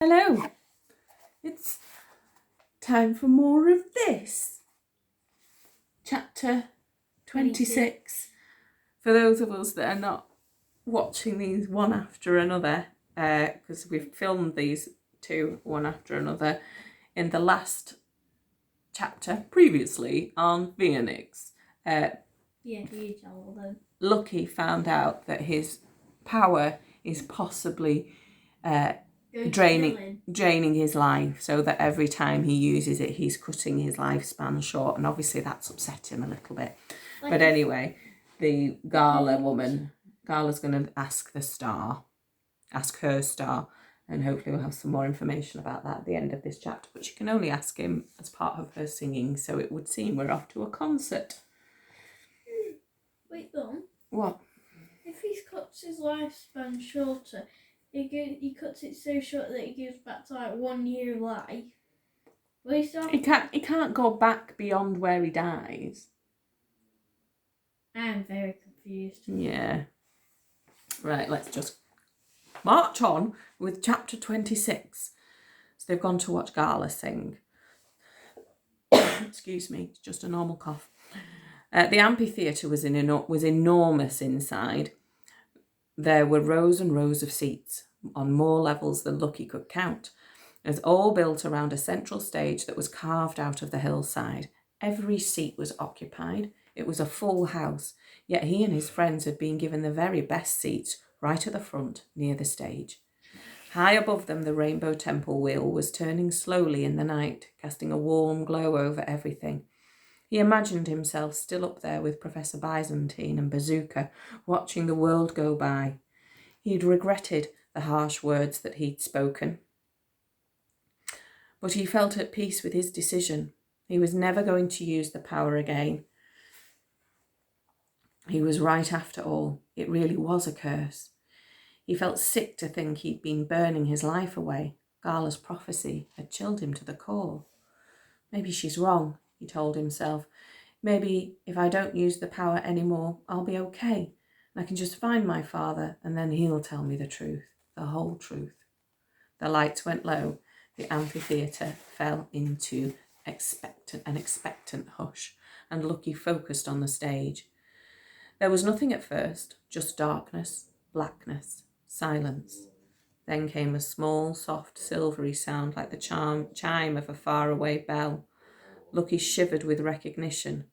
Hello, it's time for more of this. Chapter 26. For those of us that are not watching these one after another, because we've filmed these two one after another in the last chapter previously on Phoenix. Lucky found out that his power is possibly draining his life, so that every time he uses it he's cutting his lifespan short, and obviously that's upset him a little bit. But anyway, the Gala Gala's going to ask her star, and hopefully we'll have some more information about that at the end of this chapter. But she can only ask him as part of her singing, so it would seem we're off to a concert. Wait, Mum. What? If he cuts his lifespan shorter, he cuts it so short that he goes back to like 1 year of life. Will he start? He can't go back beyond where he dies. I'm very confused. Yeah. Right, let's just march on with chapter 26. So they've gone to watch Gala sing. Excuse me, it's just a normal cough. The amphitheatre was enormous inside. There were rows and rows of seats on more levels than Lucky could count. It was all built around a central stage that was carved out of the hillside. Every seat was occupied. It was a full house, yet he and his friends had been given the very best seats right at the front, near the stage. High above them, the Rainbow Temple wheel was turning slowly in the night, casting a warm glow over everything. He imagined himself still up there with Professor Byzantine and Bazooka, watching the world go by. He'd regretted the harsh words that he'd spoken, but he felt at peace with his decision. He was never going to use the power again. He was right after all. It really was a curse. He felt sick to think he'd been burning his life away. Gala's prophecy had chilled him to the core. Maybe she's wrong, he told himself. Maybe if I don't use the power anymore, I'll be okay. And I can just find my father, and then he'll tell me the truth, the whole truth. The lights went low. The amphitheatre fell into an expectant hush, and Lucky focused on the stage. There was nothing at first, just darkness, blackness, silence. Then came a small, soft, silvery sound like the chime of a faraway bell. Lucky shivered with recognition.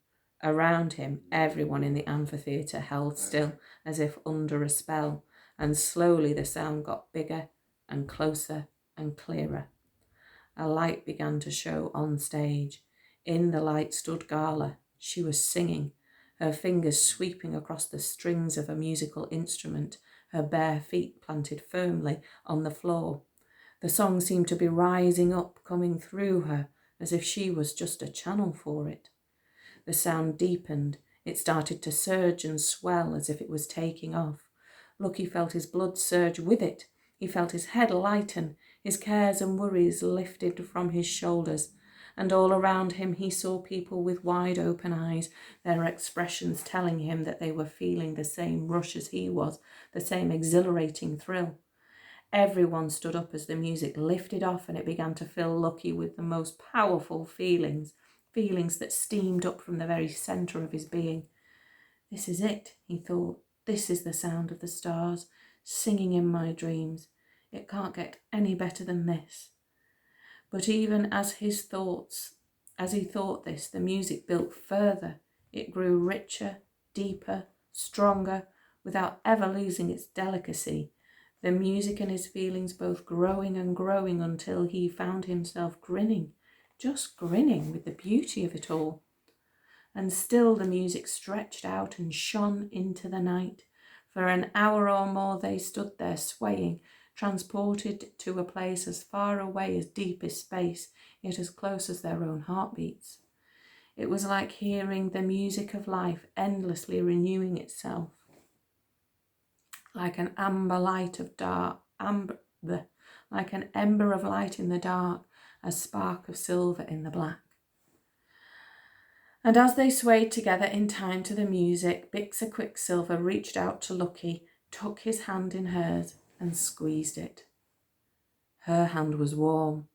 Around him, everyone in the amphitheatre held still, as if under a spell, and slowly the sound got bigger and closer and clearer. A light began to show on stage. In the light stood Gala. She was singing, her fingers sweeping across the strings of a musical instrument, her bare feet planted firmly on the floor. The song seemed to be rising up, coming through her, as if she was just a channel for it. The sound deepened. It started to surge and swell as if it was taking off. Lucky felt his blood surge with it. He felt his head lighten, his cares and worries lifted from his shoulders, and all around him he saw people with wide open eyes, their expressions telling him that they were feeling the same rush as he was, the same exhilarating thrill. Everyone stood up as the music lifted off, and it began to fill Lucky with the most powerful feelings that steamed up from the very centre of his being. This is it, he thought. This is the sound of the stars, singing in my dreams. It can't get any better than this. But even as he thought this, the music built further. It grew richer, deeper, stronger, without ever losing its delicacy. The music and his feelings both growing and growing until he found himself grinning, just grinning with the beauty of it all. And still the music stretched out and shone into the night. For an hour or more they stood there swaying, transported to a place as far away as deepest space, yet as close as their own heartbeats. It was like hearing the music of life endlessly renewing itself, like an like an ember of light in the dark, a spark of silver in the black. And as they swayed together in time to the music, Bixer Quicksilver reached out to Lucky, took his hand in hers, and squeezed it. Her hand was warm.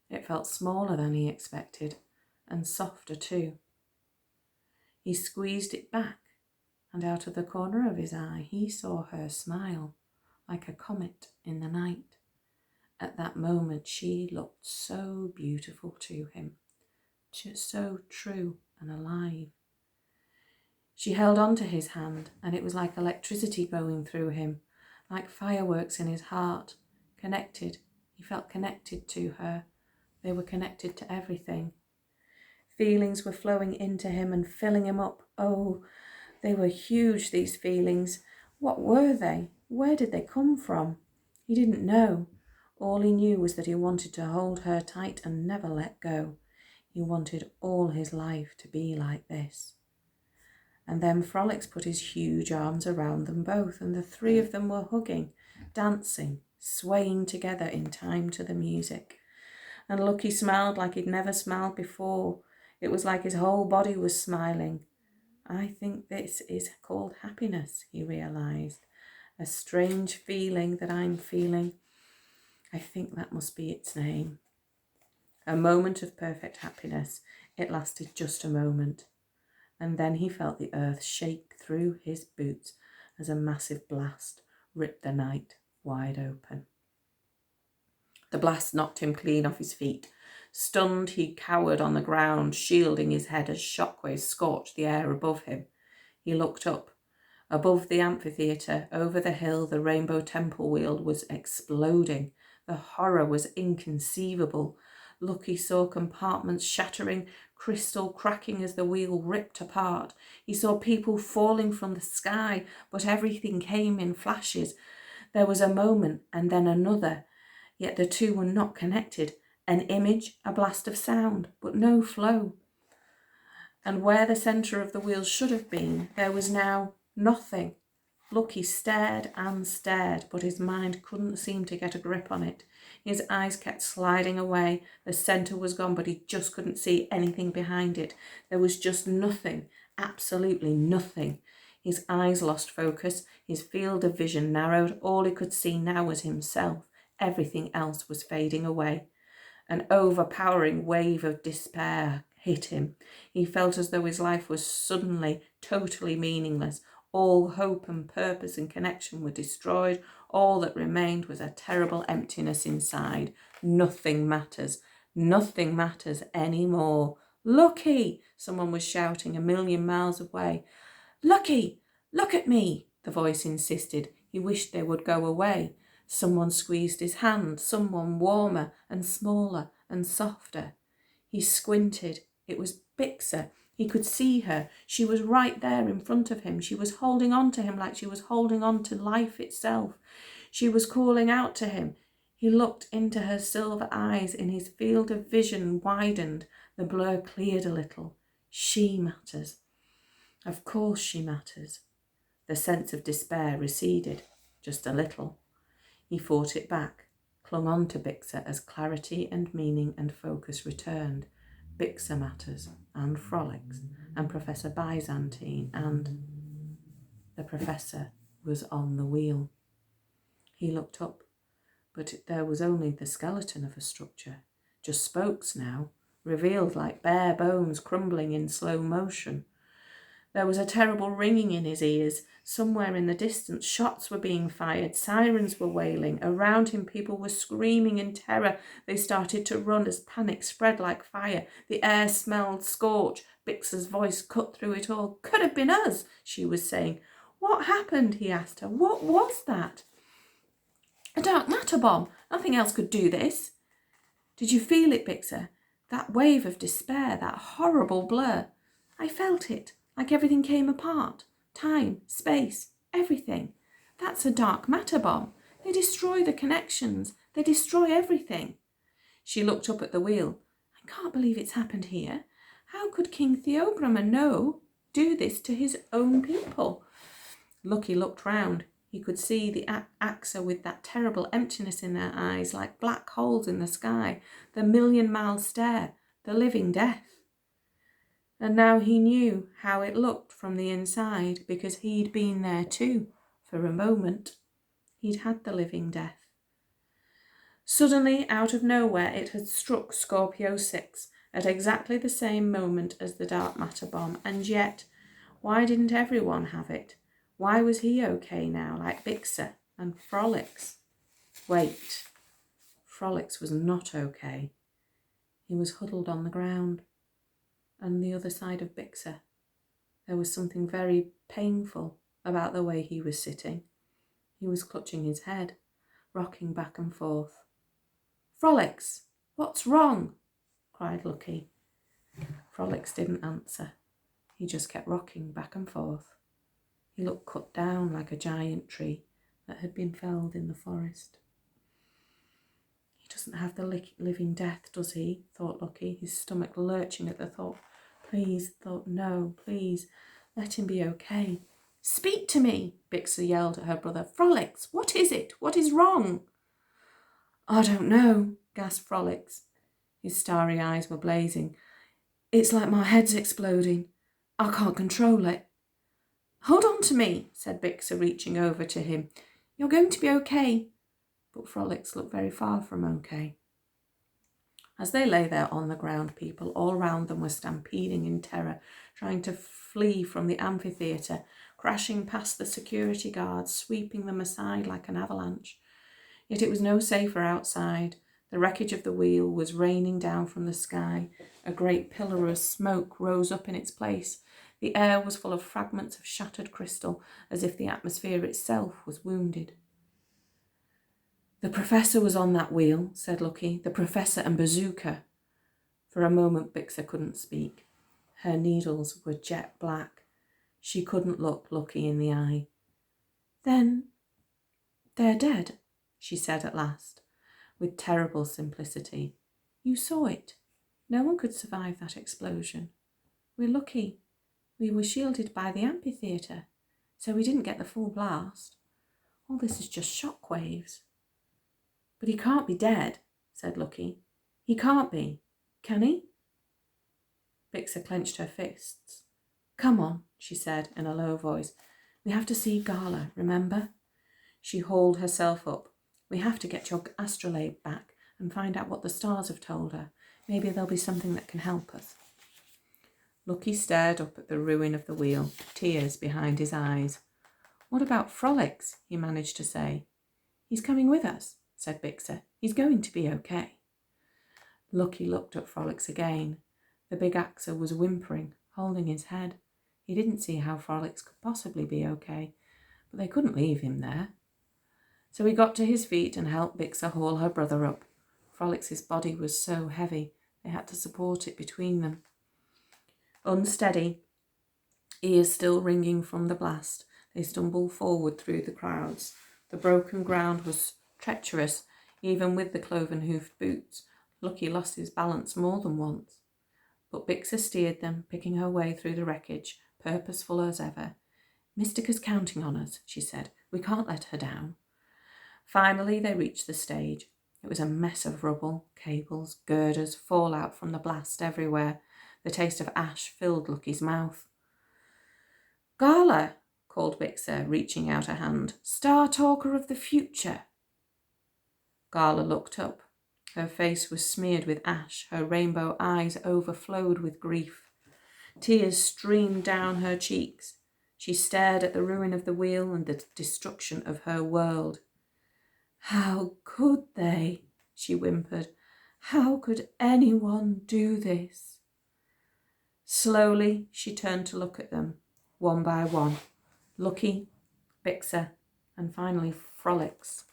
It felt smaller than he expected, and softer too. He squeezed it back, and out of the corner of his eye he saw her smile, like a comet in the night. At that moment she looked so beautiful to him, just so true and alive. She held on to his hand, and it was like electricity going through him, like fireworks in his heart. Connected. He felt connected to her. They were connected to everything. Feelings were flowing into him and filling him up. Oh, they were huge, these feelings. What were they? Where did they come from? He didn't know. All he knew was that he wanted to hold her tight and never let go. He wanted all his life to be like this. And then Frolics put his huge arms around them both, and the three of them were hugging, dancing, swaying together in time to the music. And Lucky smiled like he'd never smiled before. It was like his whole body was smiling. I think this is called happiness, he realised. A strange feeling that I'm feeling. I think that must be its name. A moment of perfect happiness. It lasted just a moment. And then he felt the earth shake through his boots as a massive blast ripped the night wide open. The blast knocked him clean off his feet. Stunned, he cowered on the ground, shielding his head as shockwaves scorched the air above him. He looked up. Above the amphitheatre, over the hill, the Rainbow Temple wheel was exploding. The horror was inconceivable. Lucky saw compartments shattering, crystal cracking as the wheel ripped apart. He saw people falling from the sky, but everything came in flashes. There was a moment and then another, yet the two were not connected. An image, a blast of sound, but no flow. And where the centre of the wheel should have been, there was now nothing. Lucky stared and stared, but his mind couldn't seem to get a grip on it. His eyes kept sliding away. The centre was gone, but he just couldn't see anything behind it. There was just nothing, absolutely nothing. His eyes lost focus. His field of vision narrowed. All he could see now was himself. Everything else was fading away. An overpowering wave of despair hit him. He felt as though his life was suddenly totally meaningless. All hope and purpose and connection were destroyed. All that remained was a terrible emptiness inside. Nothing matters. Nothing matters anymore. Lucky! Someone was shouting a million miles away. Lucky! Look at me! The voice insisted. He wished they would go away. Someone squeezed his hand, someone warmer and smaller and softer. He squinted. It was Bixa. He could see her. She was right there in front of him. She was holding on to him like she was holding on to life itself. She was calling out to him. He looked into her silver eyes, and his field of vision widened. The blur cleared a little. She matters. Of course she matters. The sense of despair receded, just a little. He fought it back, clung on to Bixa as clarity and meaning and focus returned. Bixa matters, and Frolics, and Professor Byzantine, and... The professor was on the wheel. He looked up, but there was only the skeleton of a structure, just spokes now, revealed like bare bones crumbling in slow motion. There was a terrible ringing in his ears. Somewhere in the distance, shots were being fired, sirens were wailing. Around him, people were screaming in terror. They started to run as panic spread like fire. The air smelled scorch. Bixa's voice cut through it all. Could have been us, she was saying. What happened? He asked her. What was that? A dark matter bomb. Nothing else could do this. Did you feel it, Bixa? That wave of despair, that horrible blur. I felt it. Like everything came apart. Time, space, everything. That's a dark matter bomb. They destroy the connections. They destroy everything. She looked up at the wheel. I can't believe it's happened here. How could King Theobroma do this to his own people? Lucky looked round. He could see the Axa with that terrible emptiness in their eyes, like black holes in the sky, the million-mile stare, the living death. And now he knew how it looked from the inside, because he'd been there too, for a moment. He'd had the living death. Suddenly, out of nowhere, it had struck Scorpio 6 at exactly the same moment as the dark matter bomb. And yet, why didn't everyone have it? Why was he okay now, like Bixer and Frolics? Wait, Frolics was not okay. He was huddled on the ground, on the other side of Bixer. There was something very painful about the way he was sitting. He was clutching his head, rocking back and forth. "Frolics, what's wrong?" cried Lucky. Frolics didn't answer. He just kept rocking back and forth. He looked cut down like a giant tree that had been felled in the forest. "He doesn't have the living death, does he?" thought Lucky, his stomach lurching at the thought. No, please, let him be okay. "Speak to me," Bixer yelled at her brother. "Frolics, what is it? What is wrong?" "I don't know," gasped Frolics. His starry eyes were blazing. "It's like my head's exploding. I can't control it." "Hold on to me," said Bixer, reaching over to him. "You're going to be okay." But Frolics looked very far from okay. As they lay there on the ground, people all round them were stampeding in terror, trying to flee from the amphitheatre, crashing past the security guards, sweeping them aside like an avalanche. Yet it was no safer outside. The wreckage of the wheel was raining down from the sky. A great pillar of smoke rose up in its place. The air was full of fragments of shattered crystal, as if the atmosphere itself was wounded. "The professor was on that wheel," said Lucky. "The professor and Bazooka." For a moment Bixer couldn't speak. Her needles were jet black. She couldn't look Lucky in the eye. "Then they're dead," she said at last, with terrible simplicity. "You saw it. No one could survive that explosion. We're lucky. We were shielded by the amphitheatre, so we didn't get the full blast. All this is just shock waves." "But he can't be dead," said Lucky. "He can't be. Can he?" Bixer clenched her fists. "Come on," she said in a low voice. "We have to see Gala, remember?" She hauled herself up. "We have to get your astrolabe back and find out what the stars have told her. Maybe there'll be something that can help us." Lucky stared up at the ruin of the wheel, tears behind his eyes. "What about Frolics?" he managed to say. "He's coming with us," said Bixer. "He's going to be okay." Lucky looked at Frolics again. The big axer was whimpering, holding his head. He didn't see how Frolics could possibly be okay, but they couldn't leave him there. So he got to his feet and helped Bixer haul her brother up. Frolics's body was so heavy, they had to support it between them. Unsteady, ears still ringing from the blast, they stumbled forward through the crowds. The broken ground was treacherous, even with the cloven-hoofed boots. Lucky lost his balance more than once. But Bixer steered them, picking her way through the wreckage, purposeful as ever. "Mystica's counting on us," she said. "We can't let her down." Finally, they reached the stage. It was a mess of rubble, cables, girders, fallout from the blast everywhere. The taste of ash filled Lucky's mouth. "Gala," called Bixer, reaching out a hand. "Star Talker of the future." Gala looked up. Her face was smeared with ash. Her rainbow eyes overflowed with grief. Tears streamed down her cheeks. She stared at the ruin of the wheel and the destruction of her world. "How could they?" she whimpered. "How could anyone do this?" Slowly, she turned to look at them, one by one. Lucky, Bixer, and finally Frolics.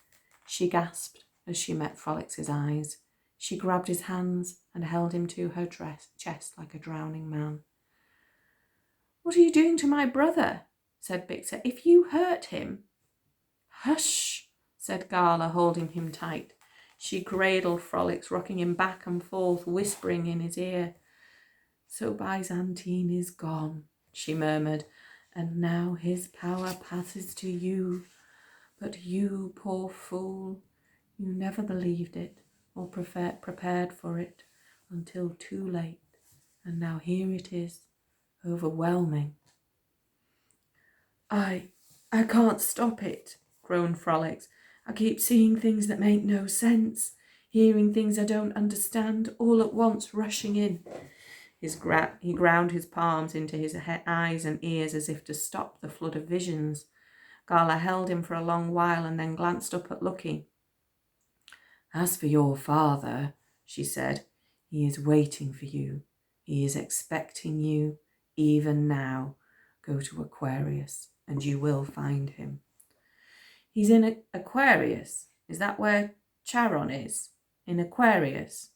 She gasped as she met Frolics's eyes. She grabbed his hands and held him to her chest like a drowning man. "What are you doing to my brother?" said Bixer. "If you hurt him—" "Hush," said Gala, holding him tight. She cradled Frolics, rocking him back and forth, whispering in his ear. "So Byzantine is gone," she murmured, "and now his power passes to you. But you, poor fool, you never believed it or prepared for it until too late. And now here it is, overwhelming." I can't stop it," groaned Frolics. "I keep seeing things that make no sense. hearing things I don't understand all at once rushing in. He ground his palms into his eyes and ears as if to stop the flood of visions. Gala held him for a long while and then glanced up at Lucky. As for your father, she said, he is waiting for you. He is expecting you, even now. Go to Aquarius, and you will find him. He's in Aquarius? Is that where Charon is? In Aquarius?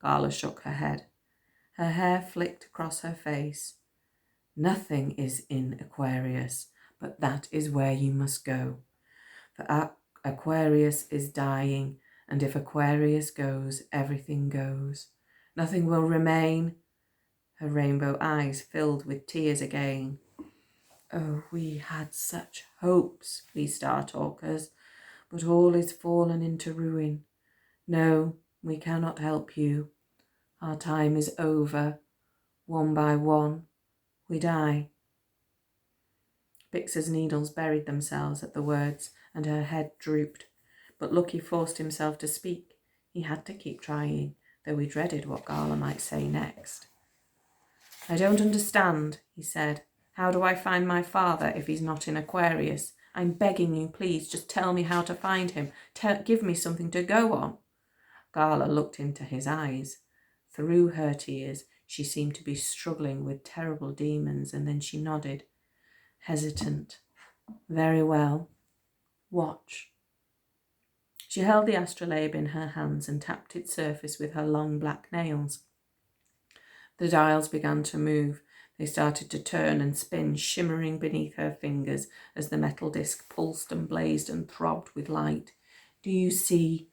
Gala shook her head. Her hair flicked across her face. Nothing is in Aquarius, but that is where you must go. For Aquarius is dying, and if Aquarius goes, everything goes. Nothing will remain. Her rainbow eyes filled with tears again. Oh, we had such hopes, we Star Talkers, but all is fallen into ruin. No, we cannot help you. Our time is over. One by one, we die. Bixa's needles buried themselves at the words, and her head drooped. But Lucky forced himself to speak. He had to keep trying, though he dreaded what Gala might say next. I don't understand, he said. How do I find my father if he's not in Aquarius? I'm begging you, please, just tell me how to find him. Give me something to go on. Gala looked into his eyes. Through her tears, she seemed to be struggling with terrible demons, and then she nodded, hesitant. Very well. Watch. She held the astrolabe in her hands and tapped its surface with her long black nails. The dials began to move. They started to turn and spin, shimmering beneath her fingers as the metal disc pulsed and blazed and throbbed with light. Do you see?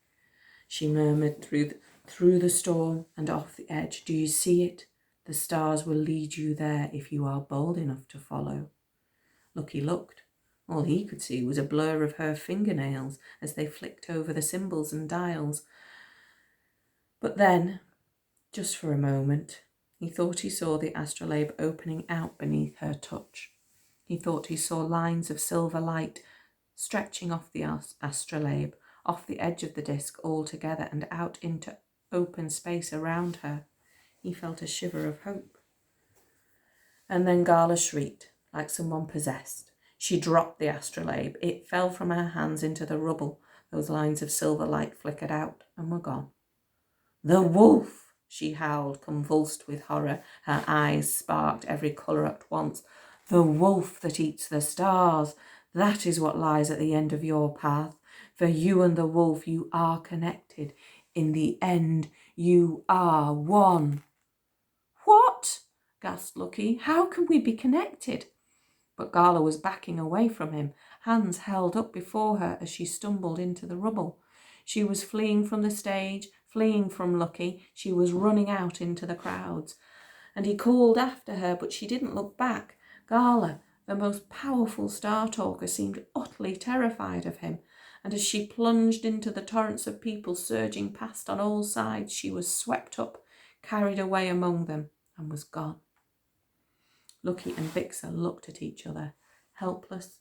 She murmured through the storm and off the edge. Do you see it? The stars will lead you there if you are bold enough to follow. Lucky looked. All he could see was a blur of her fingernails as they flicked over the symbols and dials. But then, just for a moment, he thought he saw the astrolabe opening out beneath her touch. He thought he saw lines of silver light stretching off the astrolabe, off the edge of the disc altogether and out into open space around her. He felt a shiver of hope. And then Gala shrieked, like someone possessed. She dropped the astrolabe. It fell from her hands into the rubble. Those lines of silver light flickered out and were gone. The wolf! She howled, convulsed with horror. Her eyes sparked every colour at once. The wolf that eats the stars. That is what lies at the end of your path. For you and the wolf, you are connected. In the end, you are one. What? Gasped Lucky. How can we be connected? But Gala was backing away from him, hands held up before her as she stumbled into the rubble. She was fleeing from the stage, fleeing from Lucky. She was running out into the crowds. And he called after her, but she didn't look back. Gala, the most powerful Star Talker, seemed utterly terrified of him. And as she plunged into the torrents of people surging past on all sides, she was swept up, carried away among them, and was gone. Lucky and Bixa looked at each other, helpless,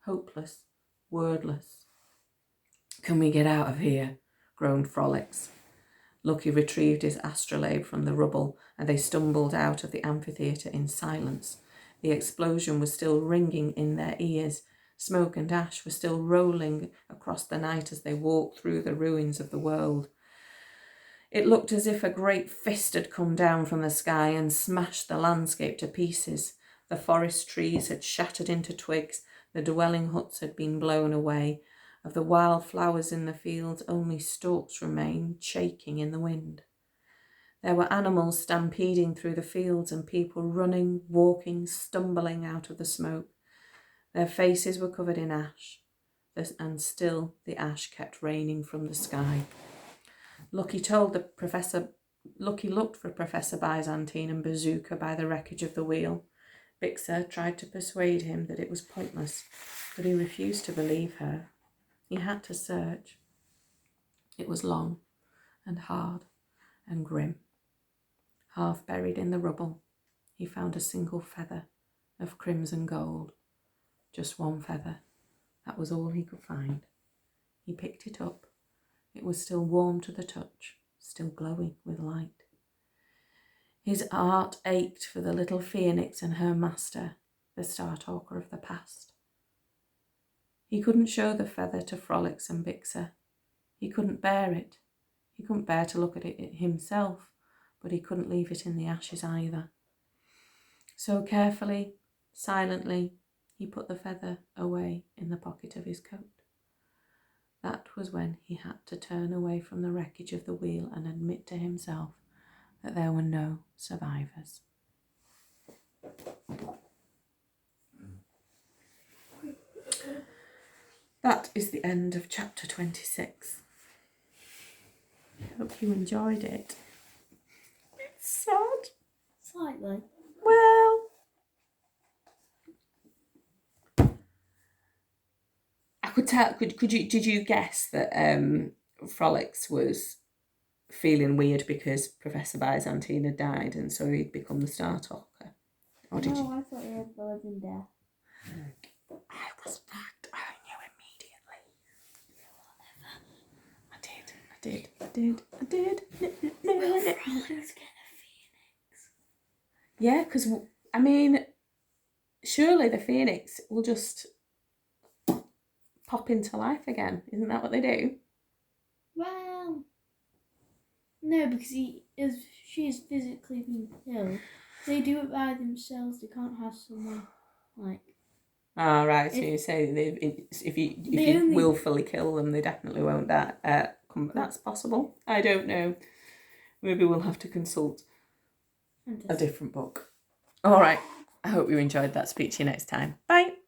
hopeless, wordless. Can we get out of here? Groaned Frolics. Lucky retrieved his astrolabe from the rubble, and they stumbled out of the amphitheatre in silence. The explosion was still ringing in their ears. Smoke and ash were still rolling across the night as they walked through the ruins of the world. It looked as if a great fist had come down from the sky and smashed the landscape to pieces. The forest trees had shattered into twigs, the dwelling huts had been blown away. Of the wild flowers in the fields, only stalks remained, shaking in the wind. There were animals stampeding through the fields and people running, walking, stumbling out of the smoke. Their faces were covered in ash, and still the ash kept raining from the sky. Lucky looked for Professor Byzantine and Bazooka by the wreckage of the wheel. Bixa tried to persuade him that it was pointless, but he refused to believe her. He had to search. It was long and hard and grim. Half buried in the rubble, he found a single feather of crimson gold. Just one feather. That was all he could find. He picked it up, It was still warm to the touch, still glowing with light. His heart ached for the little phoenix and her master, the Star Talker of the past. He couldn't show the feather to Frolics and Bixer. He couldn't bear it. He couldn't bear to look at it himself, but he couldn't leave it in the ashes either. So carefully, silently, he put the feather away in the pocket of his coat. That was when he had to turn away from the wreckage of the wheel and admit to himself that there were no survivors. That is the end of chapter 26. I hope you enjoyed it. It's sad. Slightly. Well, I could tell. Did you guess that Frolics was feeling weird because Professor Byzantine had died, and so he'd become the Star Talker? Or did you? I thought he had blood in death. I was right. I knew immediately. I did. Will Frolics get a phoenix? Yeah, because I mean, surely the phoenix will just pop into life again. Isn't that what they do? Well, no, because she is physically being killed. They do it by themselves. They can't have someone like. Ah, right. So you say if you willfully kill them, they definitely won't die. That's possible. I don't know. Maybe we'll have to consult a different book. All right. I hope you enjoyed that. Speak to you next time. Bye.